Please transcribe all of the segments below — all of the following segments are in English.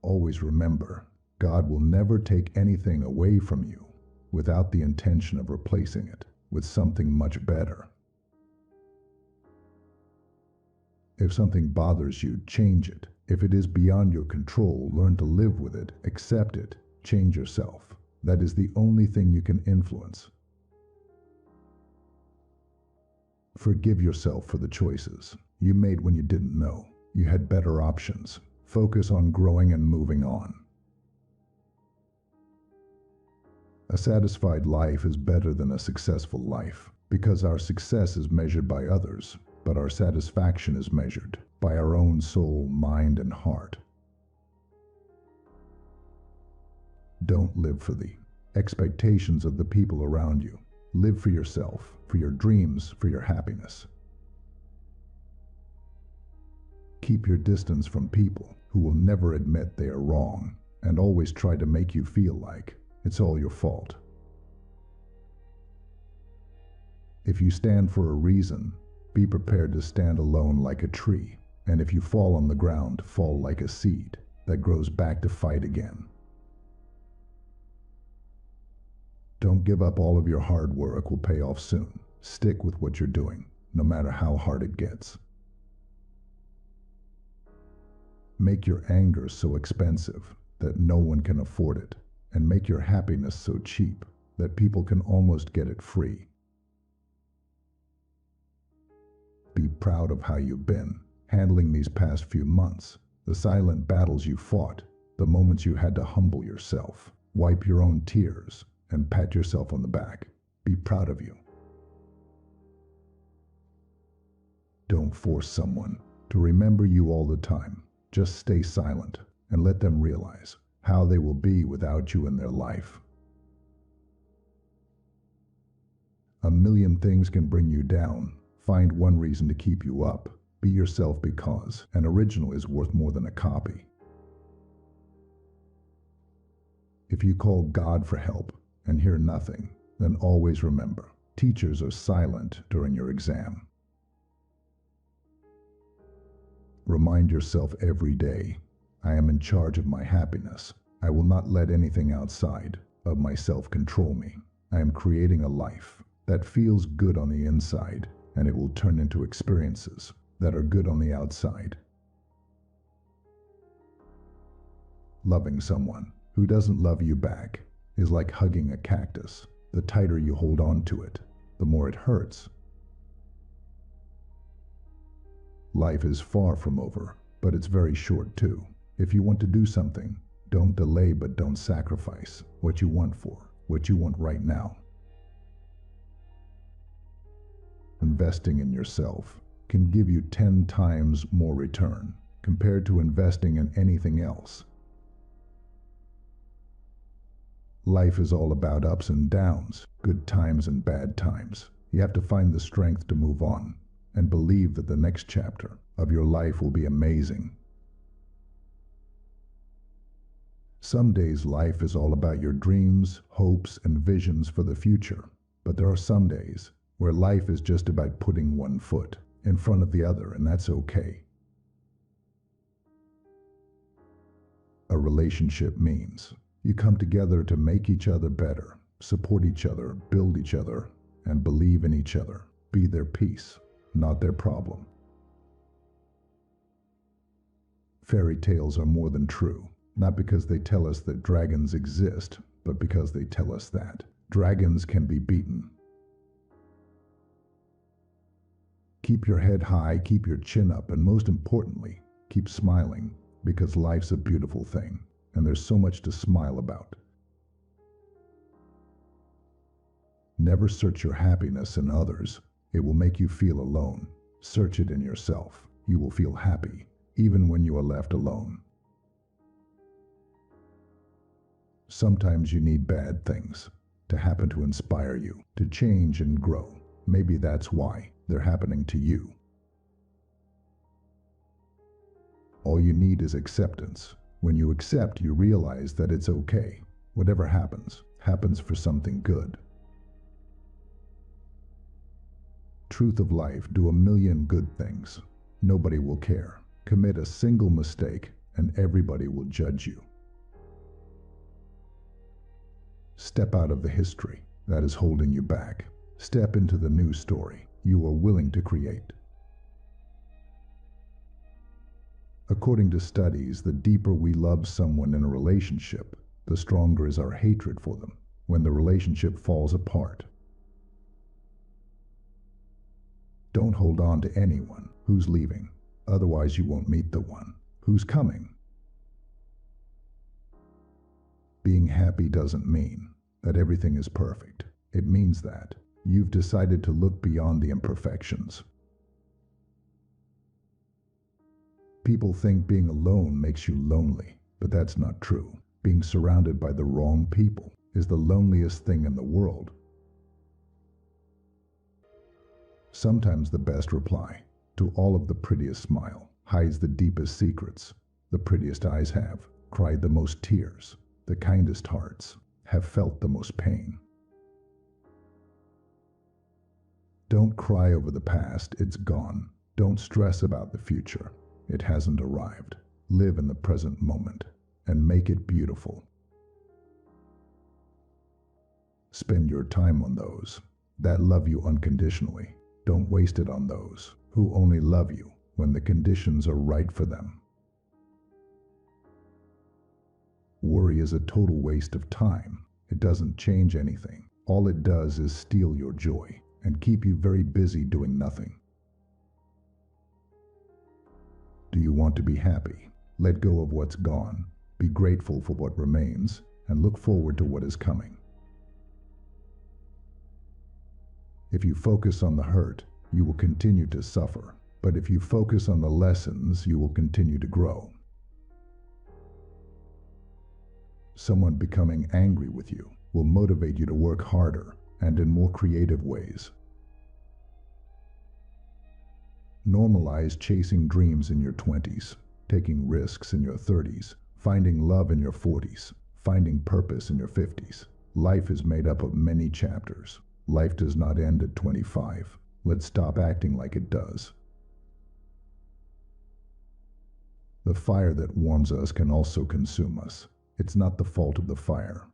Always remember, God will never take anything away from you without the intention of replacing it with something much better. If something bothers you, change it. If it is beyond your control, learn to live with it, accept it, change yourself. That is the only thing you can influence. Forgive yourself for the choices you made when you didn't know. You had better options. Focus on growing and moving on. A satisfied life is better than a successful life, because our success is measured by others, but our satisfaction is measured by our own soul, mind, and heart. Don't live for the expectations of the people around you. Live for yourself, for your dreams, for your happiness. Keep your distance from people who will never admit they are wrong and always try to make you feel like it's all your fault. If you stand for a reason, be prepared to stand alone like a tree, and if you fall on the ground, fall like a seed that grows back to fight again. Don't give up. All of your hard work will pay off soon. Stick with what you're doing, no matter how hard it gets. Make your anger so expensive that no one can afford it, and make your happiness so cheap that people can almost get it free. Be proud of how you've been handling these past few months, the silent battles you fought, the moments you had to humble yourself, wipe your own tears, and pat yourself on the back. Be proud of you. Don't force someone to remember you all the time. Just stay silent and let them realize how they will be without you in their life. A million things can bring you down. Find one reason to keep you up. Be yourself, because an original is worth more than a copy. If you call God for help and hear nothing, then always remember, teachers are silent during your exam. Remind yourself every day, I am in charge of my happiness. I will not let anything outside of myself control me. I am creating a life that feels good on the inside, and it will turn into experiences that are good on the outside. Loving someone who doesn't love you back is like hugging a cactus. The tighter you hold on to it, the more it hurts. Life is far from over, but it's very short too. If you want to do something, don't delay, but don't sacrifice what you want for what you want right now. Investing in yourself can give you 10 times more return compared to investing in anything else. Life is all about ups and downs, good times and bad times. You have to find the strength to move on and believe that the next chapter of your life will be amazing. Some days life is all about your dreams, hopes, and visions for the future, but there are some days where life is just about putting one foot in front of the other, and that's okay. A relationship means you come together to make each other better, support each other, build each other, and believe in each other. Be their peace, not their problem. Fairy tales are more than true, not because they tell us that dragons exist, but because they tell us that dragons can be beaten. Keep your head high, keep your chin up, and most importantly, keep smiling, because life's a beautiful thing, and there's so much to smile about. Never search your happiness in others. It will make you feel alone. Search it in yourself. You will feel happy, even when you are left alone. Sometimes you need bad things to happen to inspire you, to change and grow. Maybe that's why they're happening to you. All you need is acceptance. When you accept, you realize that it's okay. Whatever happens, happens for something good. Truth of life: do a million good things. Nobody will care. Commit a single mistake, and everybody will judge you. Step out of the history that is holding you back. Step into the new story you are willing to create. According to studies, the deeper we love someone in a relationship, the stronger is our hatred for them when the relationship falls apart. Don't hold on to anyone who's leaving, otherwise you won't meet the one who's coming. Being happy doesn't mean that everything is perfect. It means that you've decided to look beyond the imperfections. People think being alone makes you lonely, but that's not true. Being surrounded by the wrong people is the loneliest thing in the world. Sometimes the best reply to all of the prettiest smile hides the deepest secrets. The prettiest eyes have cried the most tears. The kindest hearts have felt the most pain. Don't cry over the past, it's gone. Don't stress about the future. It hasn't arrived. Live in the present moment and make it beautiful. Spend your time on those that love you unconditionally. Don't waste it on those who only love you when the conditions are right for them. Worry is a total waste of time. It doesn't change anything. All it does is steal your joy and keep you very busy doing nothing. Do you want to be happy? Let go of what's gone. Be grateful for what remains and look forward to what is coming. If you focus on the hurt, you will continue to suffer. But if you focus on the lessons, you will continue to grow. Someone becoming angry with you will motivate you to work harder and in more creative ways. Normalize chasing dreams in your 20s, taking risks in your 30s, finding love in your 40s, finding purpose in your 50s. Life is made up of many chapters. Life does not end at 25. Let's stop acting like it does. The fire that warms us can also consume us. It's not the fault of the fire.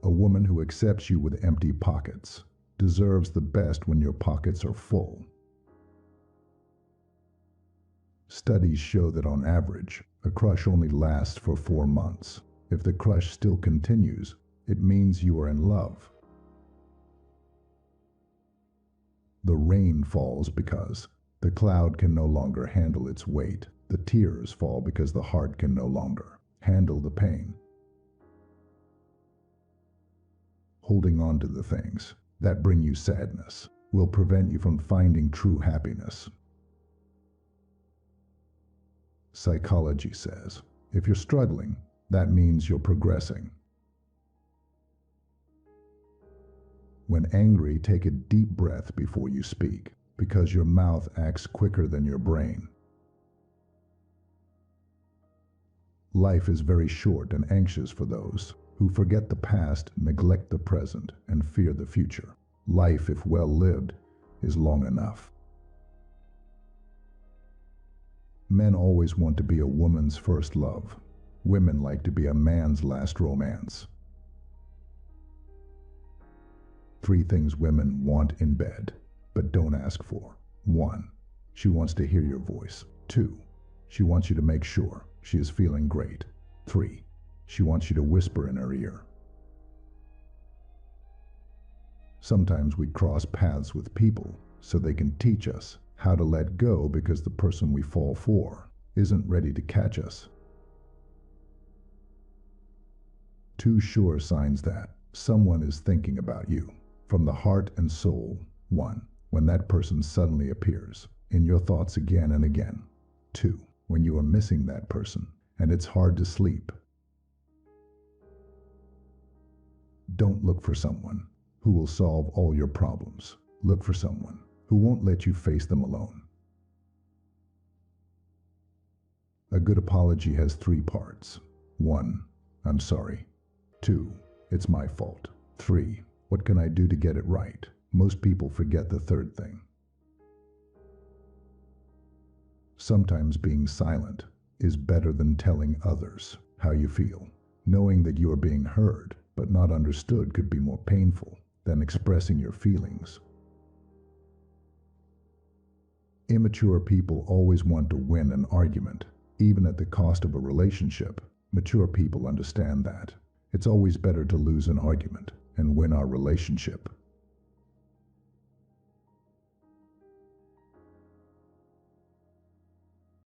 A woman who accepts you with empty pockets deserves the best when your pockets are full. Studies show that on average, a crush only lasts for 4 months. If the crush still continues, it means you are in love. The rain falls because the cloud can no longer handle its weight. The tears fall because the heart can no longer handle the pain. Holding on to the things that bring you sadness will prevent you from finding true happiness. Psychology says, if you're struggling, that means you're progressing. When angry, take a deep breath before you speak, because your mouth acts quicker than your brain. Life is very short and anxious for those who forget the past, neglect the present, and fear the future. Life, if well lived, is long enough. Men always want to be a woman's first love. Women like to be a man's last romance. 3 things women want in bed, but don't ask for. 1. She wants to hear your voice. 2. She wants you to make sure she is feeling great. 3. She wants you to whisper in her ear. Sometimes we cross paths with people so they can teach us how to let go because the person we fall for isn't ready to catch us. 2 sure signs that someone is thinking about you from the heart and soul. 1. When that person suddenly appears in your thoughts again and again. 2. When you are missing that person and it's hard to sleep. Don't look for someone who will solve all your problems. Look for someone who won't let you face them alone. A good apology has 3 parts. 1. I'm sorry. 2. It's my fault. 3. What can I do to get it right? Most people forget the 3rd thing. Sometimes being silent is better than telling others how you feel. Knowing that you are being heard but not understood could be more painful than expressing your feelings. Immature people always want to win an argument, even at the cost of a relationship. Mature people understand that it's always better to lose an argument and win our relationship